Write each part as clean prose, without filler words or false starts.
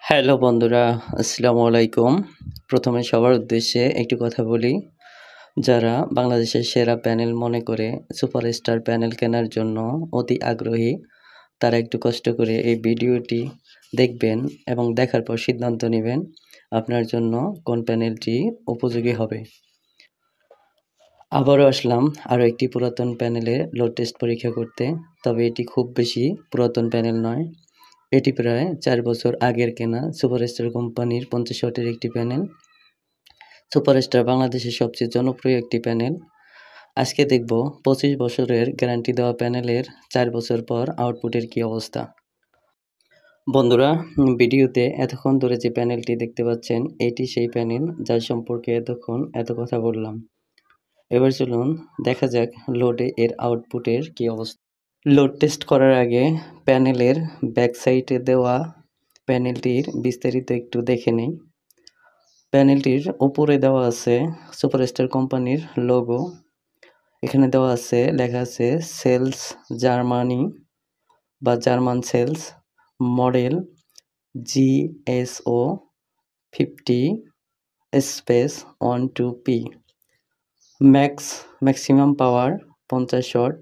Hello বন্ধুরা, আসসালামু আলাইকুম। প্রথমে সবার উদ্দেশ্যে একটি কথা বলি, যারা বাংলাদেশের সেরা প্যানেল মনে করে সুপারস্টার প্যানেল কেনার জন্য অতি আগ্রহী, তারা একটু কষ্ট করে এই ভিডিওটি দেখবেন এবং দেখার পর সিদ্ধান্ত নেবেন আপনার জন্য কোন প্যানেলটি উপযোগী হবে। আবারও আসলাম আরও একটি পুরাতন প্যানেলে লোড টেস্ট পরীক্ষা করতে, তবে এটি খুব বেশি পুরাতন প্যানেল নয়। এটি প্রায় 4 বছর আগের কেনা সুপারস্টার কোম্পানির 50 ওয়াটের একটি প্যানেল। সুপারস্টার বাংলাদেশের সবচেয়ে জনপ্রিয় একটি প্যানেল। আজকে দেখব 25 বছরের গ্যারান্টি দেওয়া প্যানেলের 4 বছর পর আউটপুটের কী অবস্থা। বন্ধুরা, ভিডিওতে এতক্ষণ ধরে যে প্যানেলটি দেখতে পাচ্ছেন, এটি সেই প্যানেল যার সম্পর্কে এতক্ষণ এত কথা বললাম। এবার চলুন দেখা যাক লোডে এর আউটপুটের কী অবস্থা। লোড টেস্ট করার আগে প্যানেলের ব্যাক সাইডে দেওয়া প্যানেলটির বিস্তারিত একটু দেখে নেই। প্যানেলটির উপরে দেওয়া আছে সুপারস্টার কোম্পানির লোগো। এখানে দেওয়া আছে, লেখা আছে সেলস জার্মানি বা German sales, model GSO 50 space 12P, maximum power 50 watt,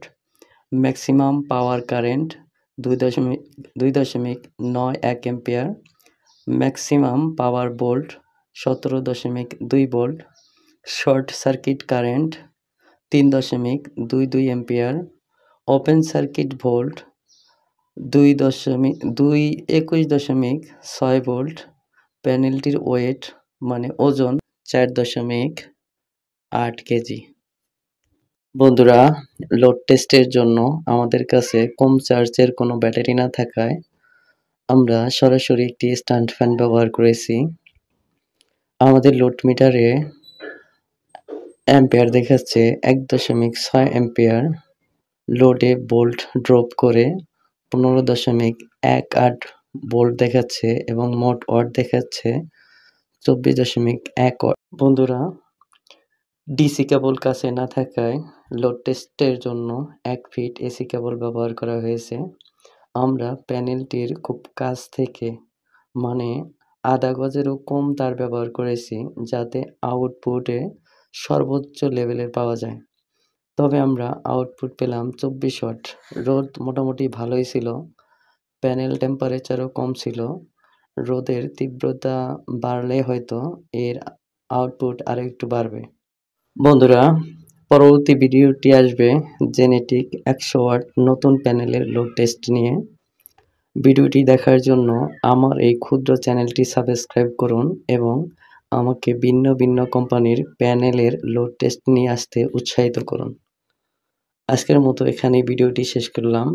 maximum power current 2.91 ampere, maximum power volt 17.2 volt, short circuit current 3.22 ampere, open circuit volt 21.6 volt. প্যানেলটির ওয়েট মানে ওজন 4.8 কেজি। বন্ধুরা, লোড টেস্টের জন্য আমাদের কাছে কম চার্জের কোনো ব্যাটারি না থাকায় আমরা সরাসরি একটি স্ট্যান্ড ফ্যান ব্যবহার করেছি। আমাদের লোড মিটারে অ্যাম্পিয়ার দেখাচ্ছে 1.6 অ্যাম্পিয়ার। লোডে ভোল্ট ড্রপ করে 15.18 ভোল্ট দেখাচ্ছে এবং মোট ওয়াট দেখাচ্ছে 24.1 ওয়াট। বন্ধুরা, ডিসি কেবল কাছে না থাকায় লোড টেস্টের জন্য 1 ফিট এসি কেবল ব্যবহার করা হয়েছে। আমরা প্যানেলটির খুব কাছ থেকে মানে আধা গজেরও কম তার ব্যবহার করেছি, যাতে আউটপুটে সর্বোচ্চ লেভেলের পাওয়া যায়। তবে আমরা আউটপুট পেলাম 24 ওয়াট। রোদ মোটামুটি ভালোই ছিল, প্যানেল টেম্পারেচারও কম ছিল। রোদের তীব্রতা বাড়লে হয়তো এর আউটপুট আরও একটু বাড়বে। বন্ধুরা, পরবর্তী ভিডিওটি আসবে জেনেটিক 100 ওয়াট নতুন প্যানেলের লোড টেস্ট নিয়ে। ভিডিওটি দেখার জন্য আমার এই ক্ষুদ্র চ্যানেলটি সাবস্ক্রাইব করুন এবং আমাকে ভিন্ন ভিন্ন কোম্পানির প্যানেলের লোড টেস্ট নিয়ে আসতে উৎসাহিত করুন। আজকের মতো এখানেই ভিডিওটি শেষ করলাম।